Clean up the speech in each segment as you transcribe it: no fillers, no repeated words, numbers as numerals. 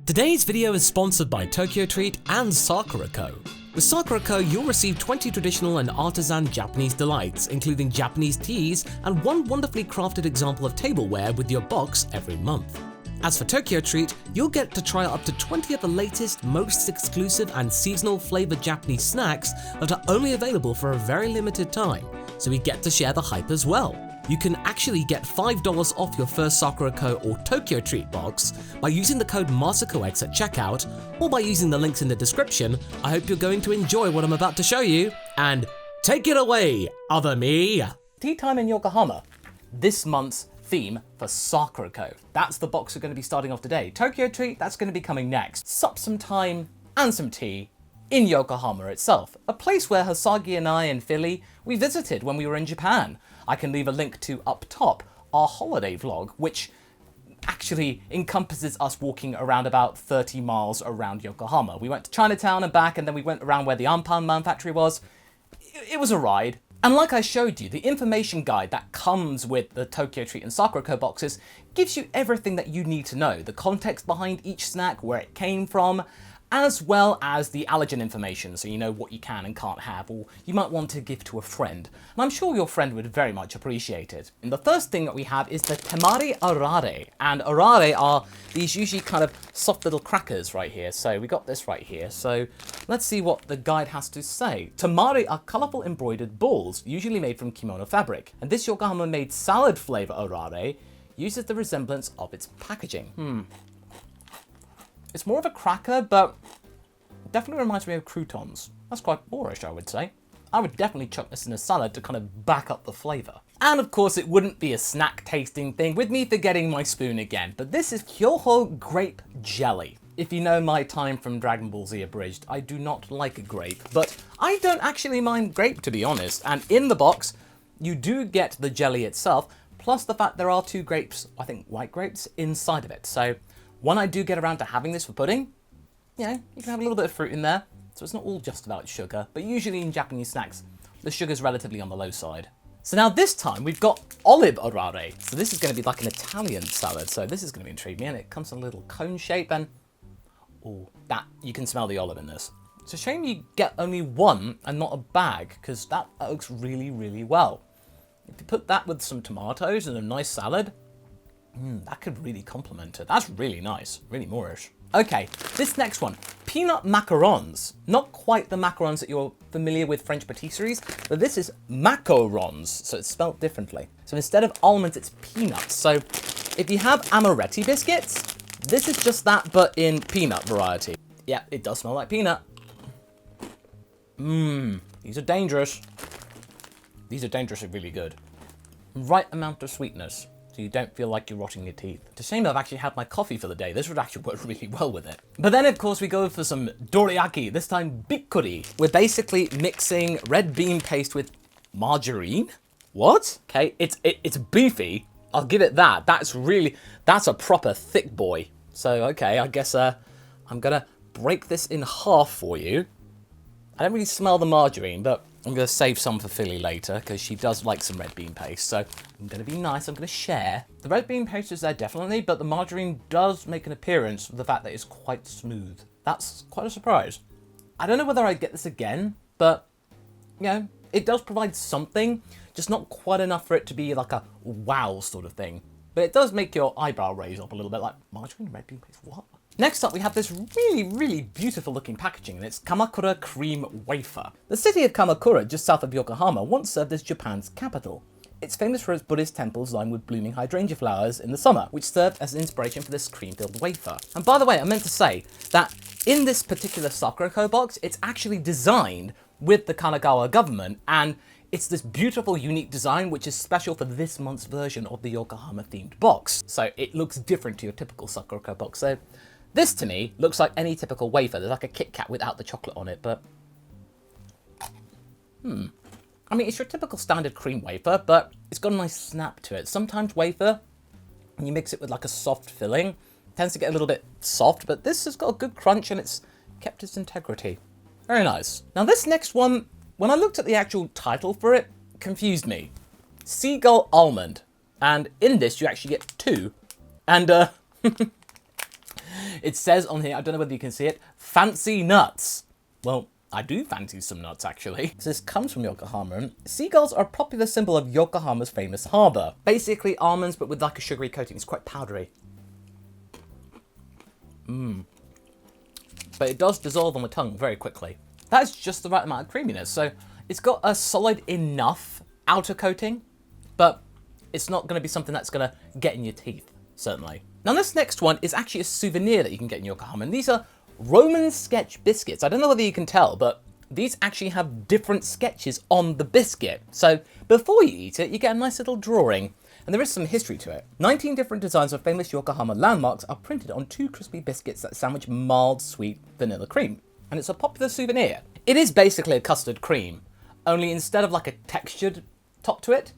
Today's video is sponsored by Tokyotreat and Sakuraco. With Sakuraco, you'll receive 20 traditional and artisan Japanese delights, including Japanese teas and one wonderfully crafted example of tableware with your box every month. As for Tokyotreat, you'll get to try up to 20 of the latest, most exclusive and seasonal flavored Japanese snacks that are only available for a very limited time, so we get to share the hype as well. You can actually get $5 off your first Sakuraco or Tokyotreat box by using the code MASAKOX at checkout, or by using the links in the description. I hope you're going to enjoy what I'm about to show you, and take it away, other me! Tea time in Yokohama. This month's theme for Sakuraco. That's the box we're going to be starting off today. Tokyotreat, that's going to be coming next. Sup some time and some tea in Yokohama itself, a place where Hasagi and I and Philly, we visited when we were in Japan. I can leave a link to up top our holiday vlog, which actually encompasses us walking around about 30 miles around Yokohama. We went to Chinatown and back, and then we went around where the Anpan factory was. It was a ride. And like I showed you, the information guide that comes with the Tokyotreat and Sakuraco boxes gives you everything that you need to know. The context behind each snack, where it came from, as well as the allergen information, so you know what you can and can't have, or you might want to give to a friend. And I'm sure your friend would very much appreciate it. And the first thing that we have is the temari arare. And arare are these usually kind of soft little crackers right here. So we got this right here. So let's see what the guide has to say. Temari are colourful embroidered balls, usually made from kimono fabric. And this Yokohama-made salad flavour arare uses the resemblance of its packaging. It's more of a cracker, but definitely reminds me of croutons. That's quite Moorish, I would say. I would definitely chuck this in a salad to kind of back up the flavour. And of course, it wouldn't be a snack tasting thing with me forgetting my spoon again, but this is Kyoho grape jelly. If you know my time from Dragon Ball Z Abridged, I do not like a grape, but I don't actually mind grape, to be honest. And in the box, you do get the jelly itself, plus the fact there are 2 grapes, I think white grapes, inside of it. So when I do get around to having this for pudding, you know, you can have a little bit of fruit in there, so it's not all just about sugar, but usually in Japanese snacks, the sugar's relatively on the low side. So now this time we've got olive arare. So this is going to be like an Italian salad, so this is going to intrigue me, and it comes in a little cone shape, and oh, that, you can smell the olive in this. It's a shame you get only one and not a bag, because that looks really, really well. If you put that with some tomatoes and a nice salad, that could really complement it. That's really nice, really Moorish. Okay, this next one, peanut macarons. Not quite the macarons that you're familiar with French patisseries, but this is macarons, so it's spelled differently. So instead of almonds, it's peanuts. So if you have amaretti biscuits, this is just that, but in peanut variety. Yeah, it does smell like peanut. These are dangerous. These are dangerously really good. Right amount of sweetness, so you don't feel like you're rotting your teeth. It's a shame I've actually had my coffee for the day. This would actually work really well with it. But then, of course, we go for some dorayaki, this time bikkuri. We're basically mixing red bean paste with margarine. What? Okay, it's beefy. I'll give it that. That's a proper thick boy. So, okay, I guess I'm gonna break this in half for you. I don't really smell the margarine, but I'm going to save some for Philly later, because she does like some red bean paste, so I'm going to be nice, I'm going to share. The red bean paste is there definitely, but the margarine does make an appearance with the fact that it's quite smooth. That's quite a surprise. I don't know whether I'd get this again, but, you know, it does provide something, just not quite enough for it to be like a wow sort of thing. But it does make your eyebrow raise up a little bit, like, margarine, red bean paste, what? Next up, we have this really, really beautiful looking packaging, and it's Kamakura cream wafer. The city of Kamakura, just south of Yokohama, once served as Japan's capital. It's famous for its Buddhist temples lined with blooming hydrangea flowers in the summer, which served as an inspiration for this cream-filled wafer. And by the way, I meant to say that in this particular Sakuraco box, it's actually designed with the Kanagawa government, and it's this beautiful, unique design which is special for this month's version of the Yokohama-themed box. So it looks different to your typical Sakuraco box. So this, to me, looks like any typical wafer. There's like a Kit Kat without the chocolate on it, but I mean, it's your typical standard cream wafer, but it's got a nice snap to it. Sometimes wafer, when you mix it with like a soft filling, tends to get a little bit soft, but this has got a good crunch and it's kept its integrity. Very nice. Now this next one, when I looked at the actual title for it, confused me. Seagull Almond. And in this, you actually get 2. And It says on here, I don't know whether you can see it, fancy nuts. Well, I do fancy some nuts, actually. So this comes from Yokohama. Seagulls are a popular symbol of Yokohama's famous harbour. Basically almonds, but with like a sugary coating. It's quite powdery. But it does dissolve on the tongue very quickly. That's just the right amount of creaminess. So it's got a solid enough outer coating, but it's not going to be something that's going to get in your teeth, certainly. Now this next one is actually a souvenir that you can get in Yokohama, and these are Roman sketch biscuits. I don't know whether you can tell, but these actually have different sketches on the biscuit. So before you eat it, you get a nice little drawing. And there is some history to it. 19 different designs of famous Yokohama landmarks are printed on 2 crispy biscuits that sandwich mild, sweet vanilla cream. And it's a popular souvenir. It is basically a custard cream, only instead of like a textured top to it,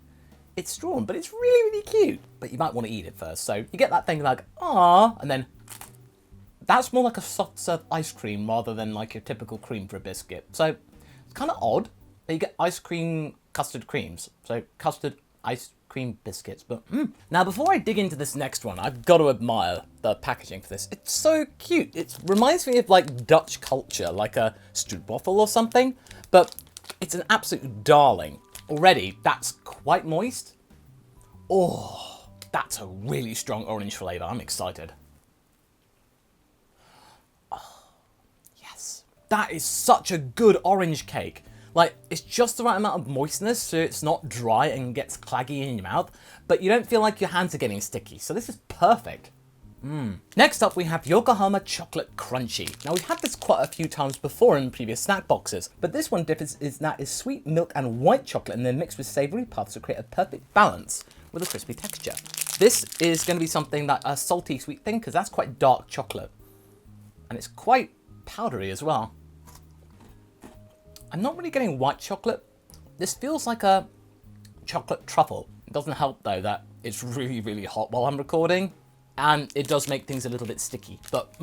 it's strawn, but it's really, really cute. But you might want to eat it first. So you get that thing like, ah, and then that's more like a soft serve ice cream rather than like your typical cream for a biscuit. So it's kind of odd that you get ice cream custard creams. So custard ice cream biscuits, but Now before I dig into this next one, I've got to admire the packaging for this. It's so cute. It reminds me of like Dutch culture, like a stroopwafel or something, but it's an absolute darling. Already, that's quite moist. Oh, that's a really strong orange flavour. I'm excited. Oh, yes. That is such a good orange cake. Like, it's just the right amount of moistness so it's not dry and gets claggy in your mouth, but you don't feel like your hands are getting sticky. So this is perfect. Next up, we have Yokohama Chocolate Crunchy. Now, we've had this quite a few times before in previous snack boxes, but this one differs is that it's sweet milk and white chocolate and then mixed with savoury puffs to create a perfect balance with a crispy texture. This is going to be something that a salty sweet thing, because that's quite dark chocolate. And it's quite powdery as well. I'm not really getting white chocolate. This feels like a chocolate truffle. It doesn't help, though, that it's really, really hot while I'm recording. And it does make things a little bit sticky. But,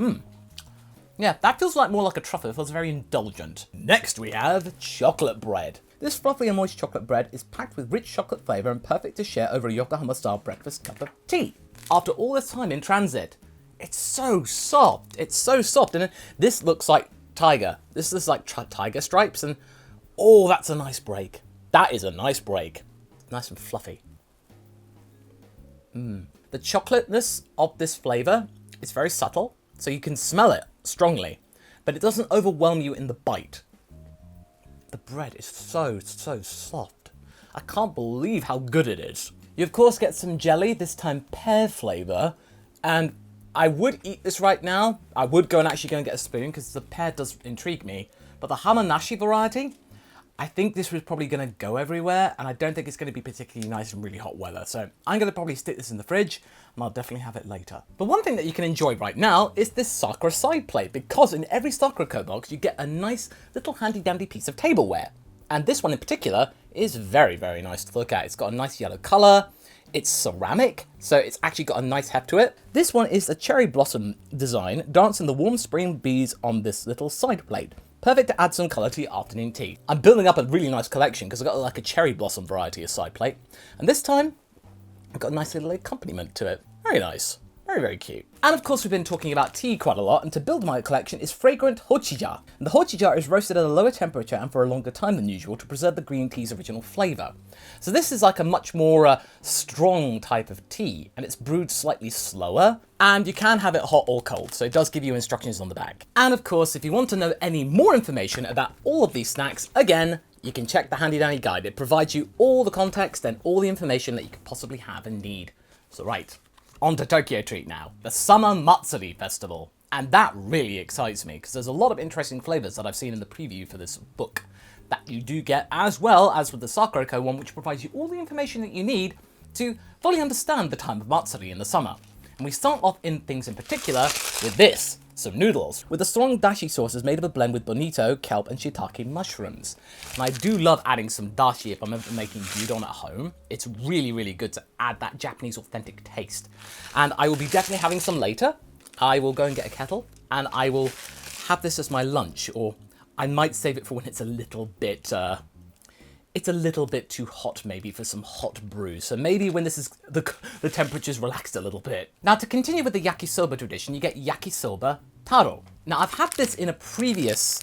yeah, that feels like more like a truffle. It feels very indulgent. Next, we have chocolate bread. This fluffy and moist chocolate bread is packed with rich chocolate flavour and perfect to share over a Yokohama-style breakfast cup of tea. After all this time in transit, it's so soft. It's so soft. And this looks like tiger. This is like tiger stripes, and oh, that's a nice break. That is a nice break. Nice and fluffy. The chocolateness of this flavour is very subtle, so you can smell it strongly, but it doesn't overwhelm you in the bite. The bread is so soft. I can't believe how good it is. You of course get some jelly, this time pear flavour, and I would eat this right now. I would go and actually go and get a spoon because the pear does intrigue me. But the Hamanashi variety, I think this was probably going to go everywhere, and I don't think it's going to be particularly nice in really hot weather. So I'm going to probably stick this in the fridge, and I'll definitely have it later. But one thing that you can enjoy right now is this Sakura side plate, because in every Sakuraco box you get a nice little handy dandy piece of tableware. And this one in particular is very, very nice to look at. It's got a nice yellow colour. It's ceramic, so it's actually got a nice heft to it. This one is a cherry blossom design, dancing the warm spring breeze on this little side plate. Perfect to add some colour to your afternoon tea. I'm building up a really nice collection because I've got like a cherry blossom variety of side plate. And this time, I've got a nice little accompaniment to it. Very nice. Very, very cute. And of course, we've been talking about tea quite a lot, and to build my collection is fragrant hochija. And the hochija is roasted at a lower temperature and for a longer time than usual to preserve the green tea's original flavour. So this is like a much more strong type of tea, and it's brewed slightly slower, and you can have it hot or cold, so it does give you instructions on the back. And of course, if you want to know any more information about all of these snacks, again, you can check the handy dandy guide. It provides you all the context and all the information that you could possibly have and need. So right. On to Tokyotreat now, the Summer Matsuri Festival. And that really excites me because there's a lot of interesting flavours that I've seen in the preview for this book that you do get, as well as with the Sakuraco one, which provides you all the information that you need to fully understand the time of Matsuri in the summer. And we start off in things in particular with this, some noodles, with a strong dashi sauce is made of a blend with bonito, kelp and shiitake mushrooms. And I do love adding some dashi if I'm ever making gyudon at home. It's really, really good to add that Japanese authentic taste. And I will be definitely having some later. I will go and get a kettle and I will have this as my lunch, or I might save it for when it's a little bit it's a little bit too hot maybe for some hot brew. So maybe when this is the temperature's relaxed a little bit. Now to continue with the yakisoba tradition, you get yakisoba taro. Now I've had this in a previous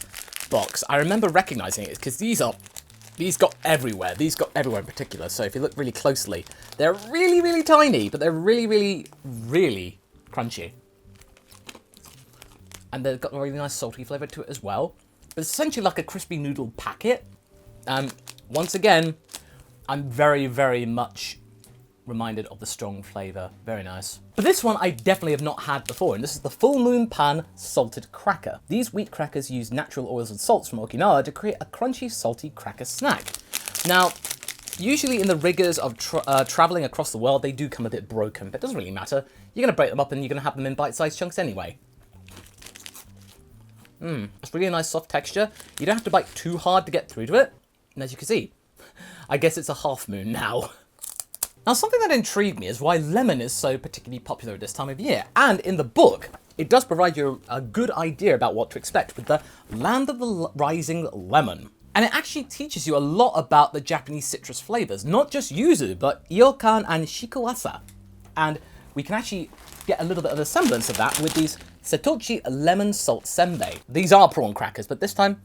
box. I remember recognizing it because these got everywhere. These got everywhere in particular. So if you look really closely, they're really, really tiny, but they're really, really, really crunchy. And they've got a really nice salty flavor to it as well. But it's essentially like a crispy noodle packet. Once again, I'm very, very much reminded of the strong flavor. Very nice. But this one I definitely have not had before, and this is the Full Moon Pan Salted Cracker. These wheat crackers use natural oils and salts from Okinawa to create a crunchy, salty cracker snack. Now, usually in the rigors of traveling across the world, they do come a bit broken, but it doesn't really matter. You're going to break them up and you're going to have them in bite-sized chunks anyway. It's really a nice soft texture. You don't have to bite too hard to get through to it. And as you can see, I guess it's a half moon now. Now, something that intrigued me is why lemon is so particularly popular at this time of year. And in the book, it does provide you a good idea about what to expect with the Land of the Rising Lemon. And it actually teaches you a lot about the Japanese citrus flavors, not just yuzu, but ryokan and shikuasa. And we can actually get a little bit of a semblance of that with these Setochi lemon salt senbei. These are prawn crackers, but this time,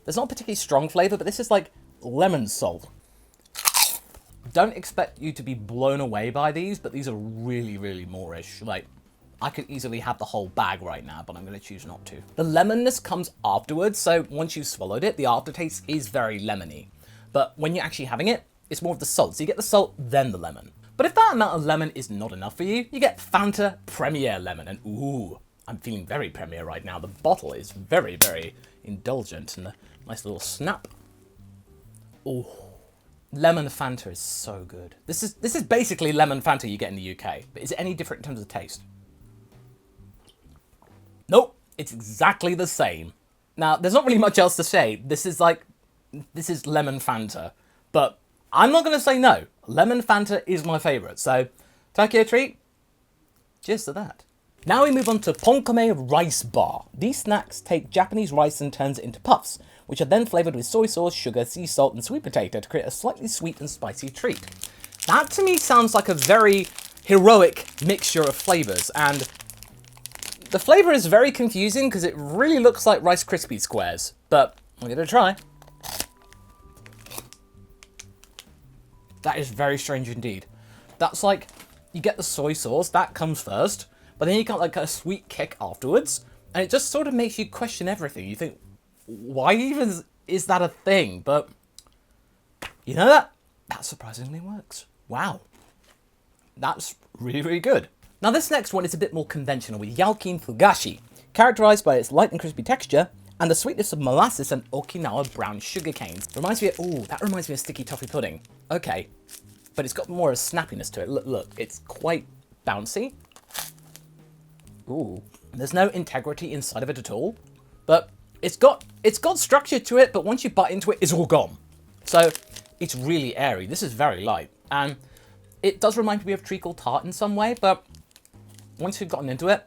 there's not a particularly strong flavor, but this is like lemon salt. Don't expect you to be blown away by these, but these are really, really Moorish. Like, I could easily have the whole bag right now, but I'm going to choose not to. The lemonness comes afterwards, so once you've swallowed it, the aftertaste is very lemony. But when you're actually having it, it's more of the salt. So you get the salt, then the lemon. But if that amount of lemon is not enough for you, you get Fanta Premier Lemon. And ooh, I'm feeling very Premier right now. The bottle is very, very indulgent and a nice little snap. Oh, lemon Fanta is so good. This is basically lemon Fanta you get in the UK. But is it any different in terms of taste? Nope, it's exactly the same. Now, there's not really much else to say. This is lemon Fanta. But I'm not going to say no. Lemon Fanta is my favourite. So, Tokyotreat, cheers to that. Now we move on to Ponkome Rice Bar. These snacks take Japanese rice and turns it into puffs, which are then flavoured with soy sauce, sugar, sea salt, and sweet potato to create a slightly sweet and spicy treat. That to me sounds like a very heroic mixture of flavours, and the flavour is very confusing because it really looks like Rice Krispie squares, but I'm going to try. That is very strange indeed. That's like, you get the soy sauce, that comes first, but then you get like a sweet kick afterwards, and it just sort of makes you question everything. You think, why even is that a thing? But you know that surprisingly works. Wow. That's really, really good. Now this next one is a bit more conventional with Yaokin Fugashi, characterized by its light and crispy texture and the sweetness of molasses and Okinawa brown sugar canes. That reminds me of sticky toffee pudding. Okay, but it's got more of a snappiness to it. Look, it's quite bouncy. Ooh, there's no integrity inside of it at all, but it's got structure to it, but once you bite into it, it's all gone. So it's really airy. This is very light, and it does remind me of treacle tart in some way, but once you've gotten into it,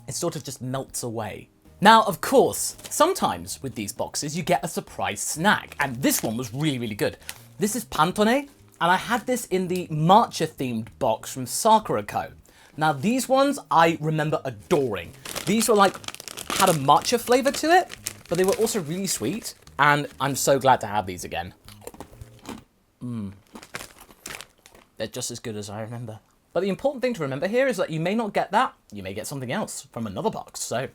it sort of just melts away. Now, of course, sometimes with these boxes, you get a surprise snack, and this one was really, really good. This is Pantone, and I had this in the matcha-themed box from Sakuraco. Now, these ones I remember adoring. These were like, had a matcha flavor to it, but they were also really sweet, and I'm so glad to have these again. They're just as good as I remember. But the important thing to remember here is that you may not get that, you may get something else from another box, so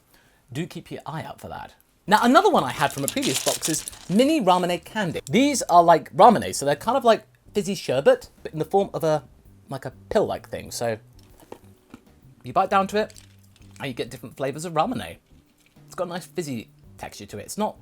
do keep your eye out for that. Now, another one I had from a previous box is Mini Ramune Candy. These are like ramune, so they're kind of like fizzy sherbet, but in the form of a pill-like thing. So you bite down to it, and you get different flavors of ramune. It's got a nice fizzy texture to it. It's not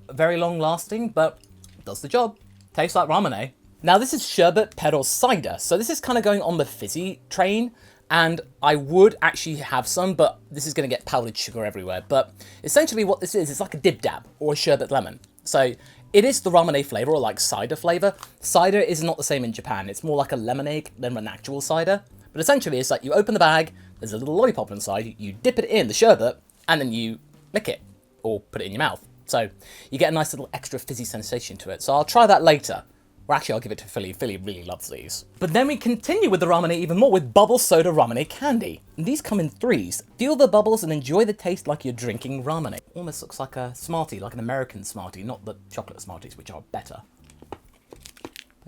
very long-lasting, but it does the job. Tastes like ramune. Now, this is sherbet pedal cider, so this is kind of going on the fizzy train, and I would actually have some, but this is going to get powdered sugar everywhere. But essentially what this is, it's like a dib-dab or a sherbet lemon. So it is the ramune flavor, or like cider flavor. Cider is not the same in Japan. It's more like a lemonade than an actual cider. But essentially it's like you open the bag, there's a little lollipop inside, you dip it in the sherbet, and then you lick it or put it in your mouth. So you get a nice little extra fizzy sensation to it. So I'll try that later. Or actually, I'll give it to Philly. Philly really loves these. But then we continue with the ramune even more with bubble soda ramune candy. And these come in 3s. Feel the bubbles and enjoy the taste like you're drinking ramune. Almost looks like a Smartie, like an American Smartie, not the chocolate Smarties, which are better. But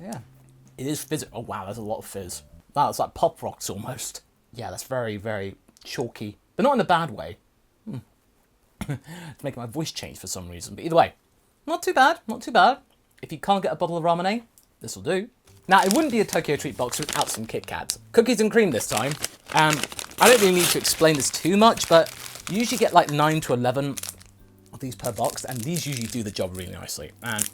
yeah, it is fizzy. Oh wow, there's a lot of fizz. Wow, it's like Pop Rocks almost. Yeah, that's very, very chalky, but not in a bad way. It's making my voice change for some reason. But either way, not too bad, not too bad. If you can't get a bottle of ramune, this will do. Now, it wouldn't be a Tokyotreat box without some Kit Kats. Cookies and cream this time. I don't really need to explain this too much, but you usually get like 9 to 11 of these per box, and these usually do the job really nicely. And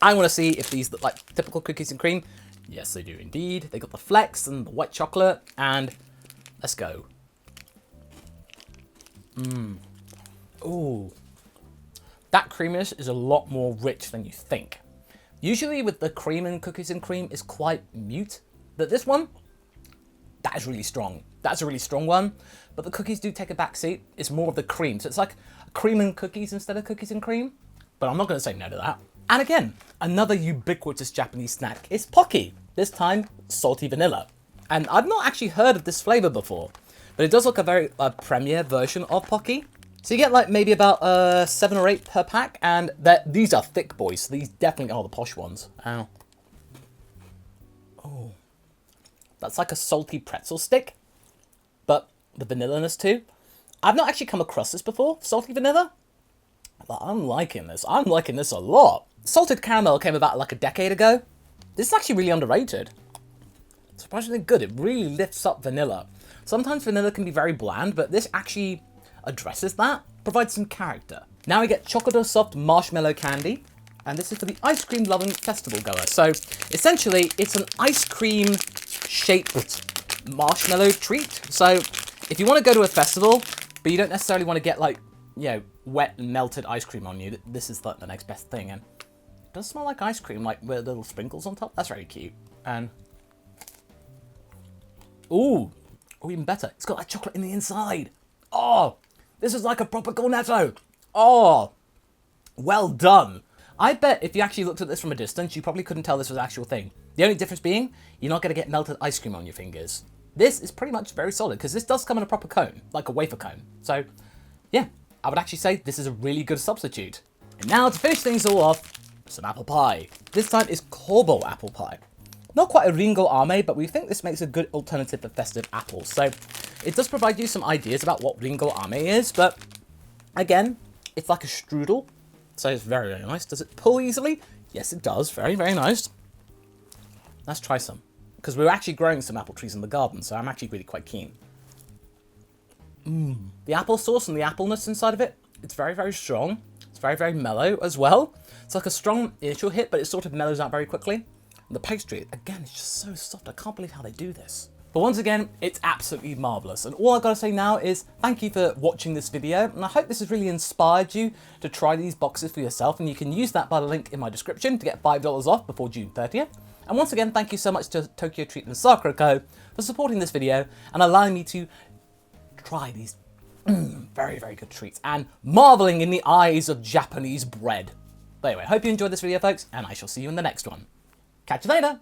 I want to see if these look like typical cookies and cream. Yes, they do indeed. They got the flecks and the white chocolate, and let's go. Ooh. That creaminess is a lot more rich than you think. Usually with the cream in cookies and cream is quite mute, but this one, that is really strong. That's a really strong one, but the cookies do take a back seat. It's more of the cream, so it's like cream and cookies instead of cookies and cream, but I'm not going to say no to that. And again, another ubiquitous Japanese snack is Pocky, this time salty vanilla. And I've not actually heard of this flavor before, but it does look a very premier version of Pocky. So you get like maybe about 7 or 8 per pack, and these are thick boys, so these definitely are the posh ones. Ow. Oh. That's like a salty pretzel stick, but the vanilla-ness too. I've not actually come across this before, salty vanilla, but I'm liking this. I'm liking this a lot. Salted caramel came about like a decade ago. This is actually really underrated. Surprisingly good. It really lifts up vanilla. Sometimes vanilla can be very bland, but this actually addresses that, provides some character. Now we get Chocolate Soft Marshmallow Candy, and this is for the ice cream loving festival goer. So essentially, it's an ice cream shaped marshmallow treat. So if you want to go to a festival, but you don't necessarily want to get like, you know, wet and melted ice cream on you, this is like the next best thing. And it does smell like ice cream, like with little sprinkles on top. That's very cute. And ooh, even better, it's got that chocolate in the inside. Oh, this is like a proper cornetto. Oh, well done. I bet if you actually looked at this from a distance, you probably couldn't tell this was an actual thing. The only difference being, you're not going to get melted ice cream on your fingers. This is pretty much very solid, because this does come in a proper cone, like a wafer cone. So, yeah, I would actually say this is a really good substitute. And now, to finish things all off, some apple pie. This time is Kobo apple pie. Not quite a Ringo Ame, but we think this makes a good alternative for festive apples. So it does provide you some ideas about what Ringo Ame is, but again, it's like a strudel. So it's very, very nice. Does it pull easily? Yes, it does. Very, very nice. Let's try some, because we're actually growing some apple trees in the garden, so I'm actually really quite keen. The apple sauce and the appleness inside of it, it's very, very strong. It's very, very mellow as well. It's like a strong initial hit, but it sort of mellows out very quickly. The pastry, again, it's just so soft. I can't believe how they do this. But once again, it's absolutely marvelous. And all I've got to say now is thank you for watching this video. And I hope this has really inspired you to try these boxes for yourself. And you can use that by the link in my description to get $5 off before June 30th. And once again, thank you so much to Tokyotreat and Sakuraco for supporting this video and allowing me to try these very, very good treats and marveling in the eyes of Japanese bread. But anyway, I hope you enjoyed this video, folks, and I shall see you in the next one. Catch you later!